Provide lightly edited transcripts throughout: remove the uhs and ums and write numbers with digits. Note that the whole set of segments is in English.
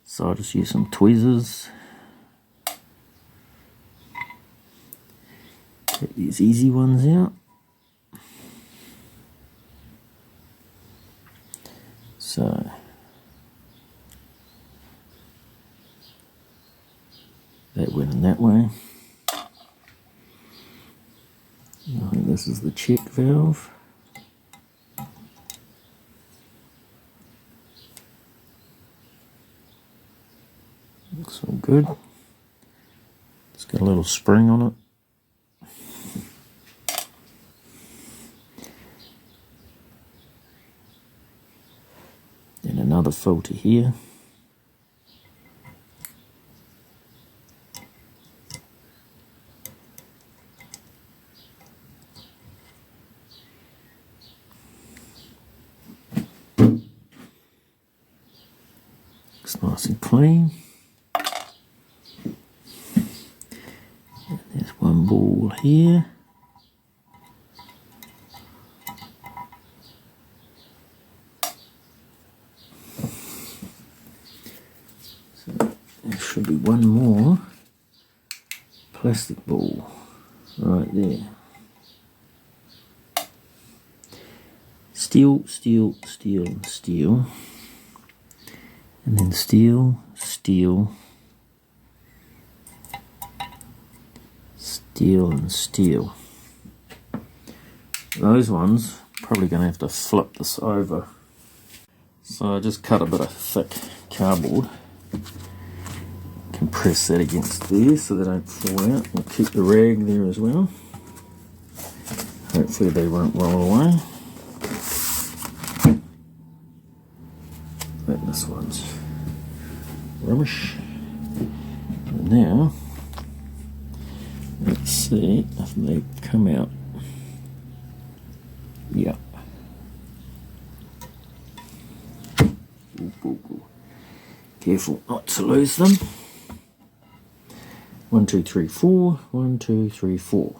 So I'll just use some tweezers. Get these easy ones out. So that went in that way. I think this is the check valve. Looks all good. It's got a little spring on it. And another filter here. Looks nice and clean. And there's one ball here. So there should be one more plastic ball right there. Steel, steel, steel, and steel. And then steel, steel, steel, and steel. Those ones, probably going to have to flip this over. So I just cut a bit of thick cardboard. Compress that against there so they don't fall out. We'll keep the rag there as well. Hopefully they won't roll away. But this one's rubbish. And now, let's see if they come out. Yeah. Ooh, ooh, ooh. Careful not to lose them. 1, 2, 3, 4. 1, 2, 3, 4.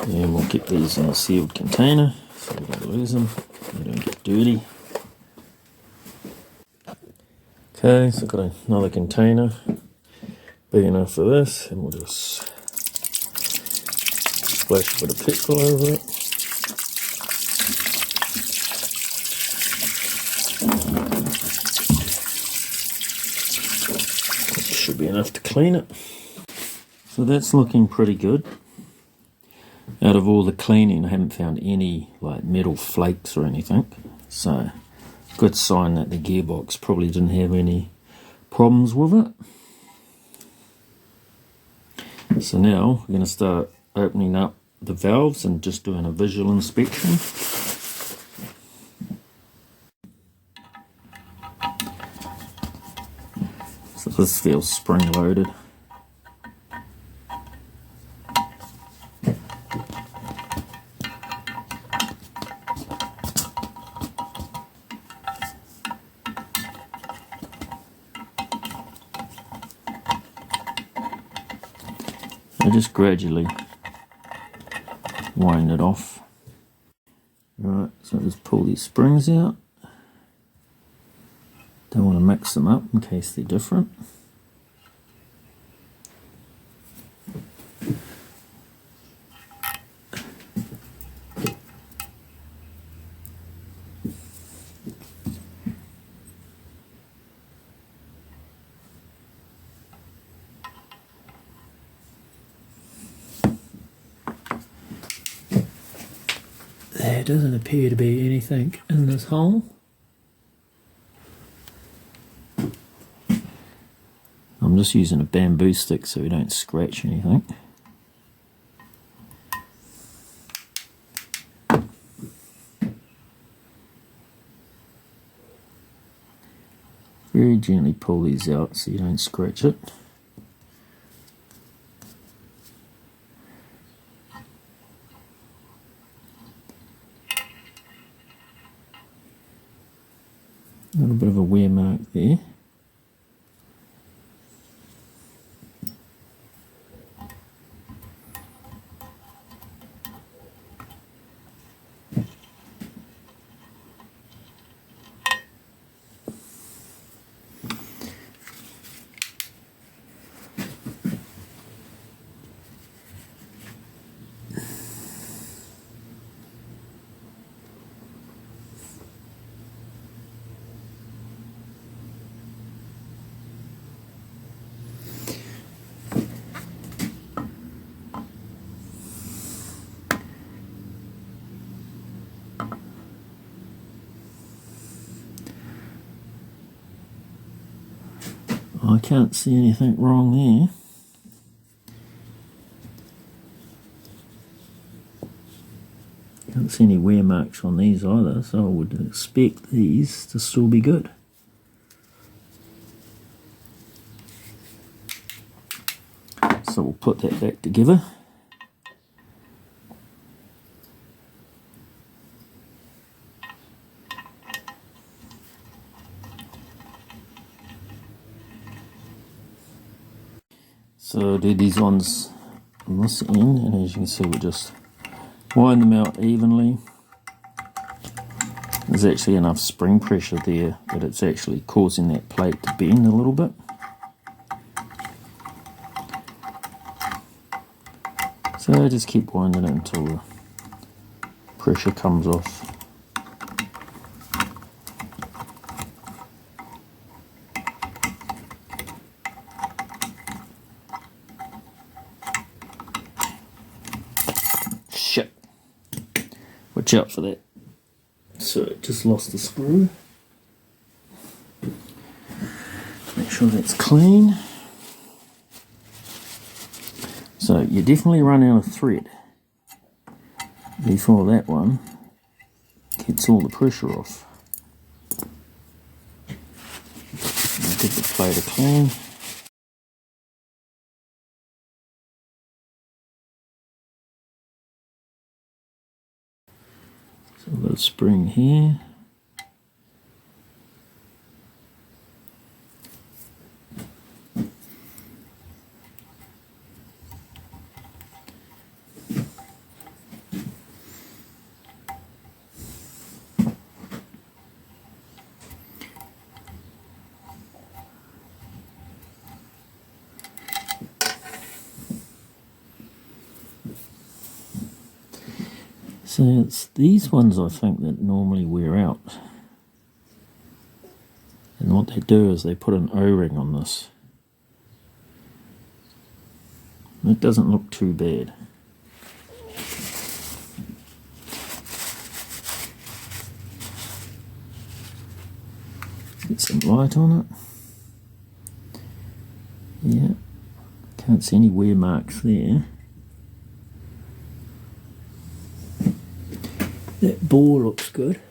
And we'll get these in a sealed container so we don't lose them, they don't get dirty. Okay, so I've got another container big enough for this, and we'll just splash a bit of petrol over it. Should be enough to clean it. So that's looking pretty good. Out of all the cleaning, I haven't found any like metal flakes or anything. So good sign that the gearbox probably didn't have any problems with it. So now we're going to start opening up the valves and just doing a visual inspection. So this feels spring loaded. I just gradually wind it off. Right, so just pull these springs out. Don't want to mix them up in case they're different. There doesn't appear to be anything in this hole. I'm just using a bamboo stick so we don't scratch anything. Very gently pull these out so you don't scratch it. A little bit of a wear mark there. I can't see anything wrong there. Can't see any wear marks on these either, so I would expect these to still be good. So we'll put that back together. So I'll do these ones on this end, and as you can see, we'll just wind them out evenly. There's actually enough spring pressure there that it's actually causing that plate to bend a little bit. So just keep winding it until the pressure comes off. Shit. Watch out for that. So it just lost the screw. Make sure that's clean. So you definitely run out of thread before that one gets all the pressure off. Give the plate a clean. So we've got a spring here. So it's these ones I think that normally wear out. And what they do is they put an O-ring on this. It doesn't look too bad. Get some light on it. Yeah, can't see any wear marks there. That bore looks good.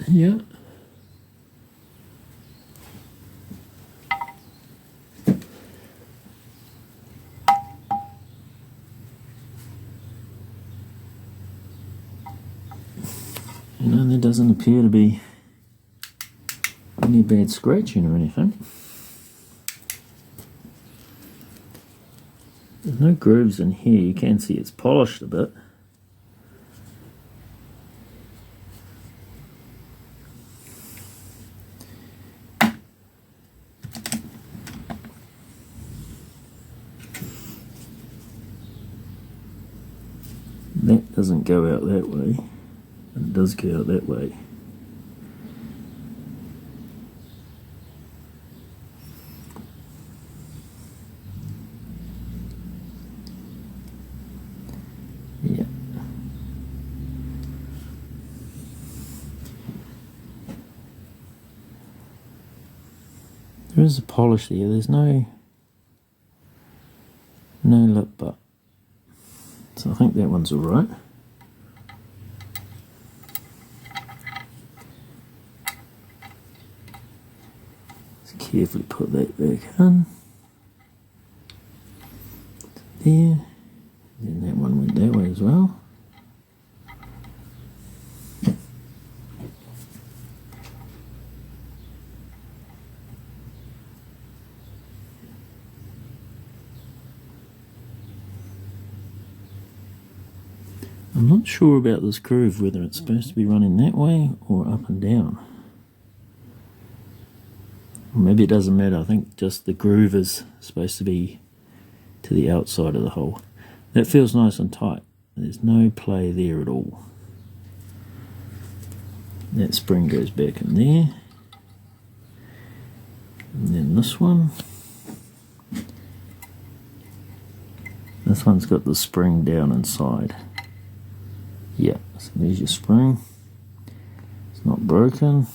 Yeah. And there doesn't appear to be any bad scratching or anything. There's no grooves in here. You can see it's polished a bit. That doesn't go out that way. It does go out that way. Yeah. There is a polish there. There's no lip butt. So I think that one's alright. Carefully put that back in. There. Then that one went that way as well. I'm not sure about this groove, whether it's supposed to be running that way or up and down. Maybe it doesn't matter. I think just the groove is supposed to be to the outside of the hole. That feels nice and tight. There's no play there at all. That spring goes back in there. And then this one. This one's got the spring down inside. Yeah, so there's your spring. It's not broken.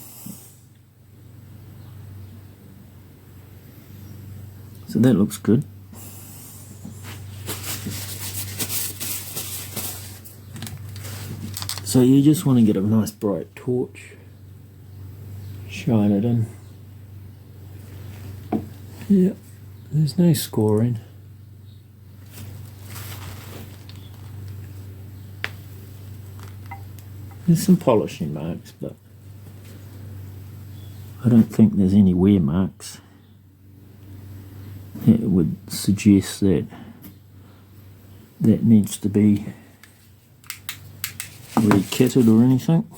So that looks good. So you just want to get a nice bright torch, shine it in. Yeah, there's no scoring. There's some polishing marks, but I don't think there's any wear marks. It would suggest that that needs to be re-kitted or anything.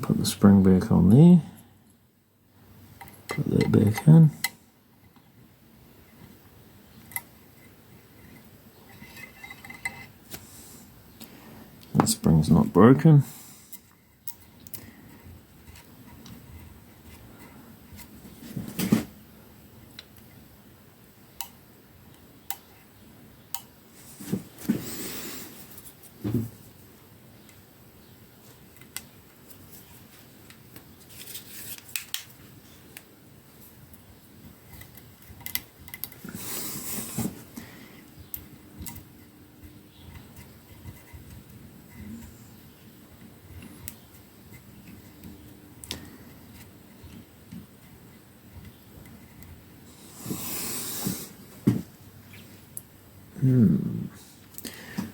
Put the spring back on there. Put that back in. The spring's not broken.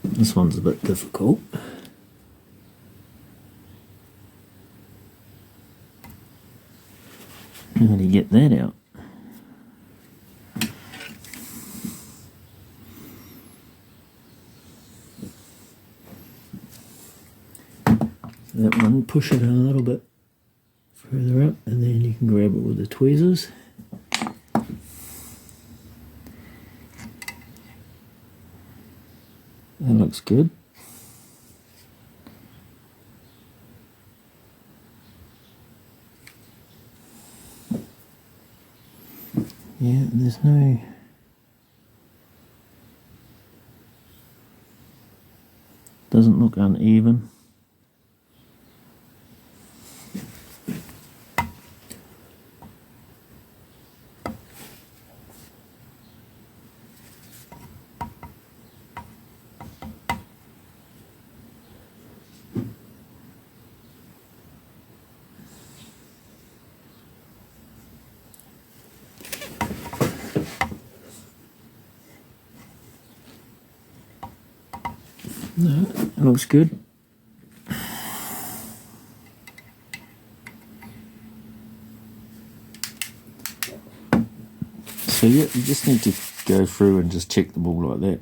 This one's a bit difficult. How do you get that out? That one, push it a little bit further up, and then you can grab it with the tweezers. That looks good. Yeah, there's no... Doesn't look uneven. No, it looks good. So yeah, you just need to go through and just check them all like that.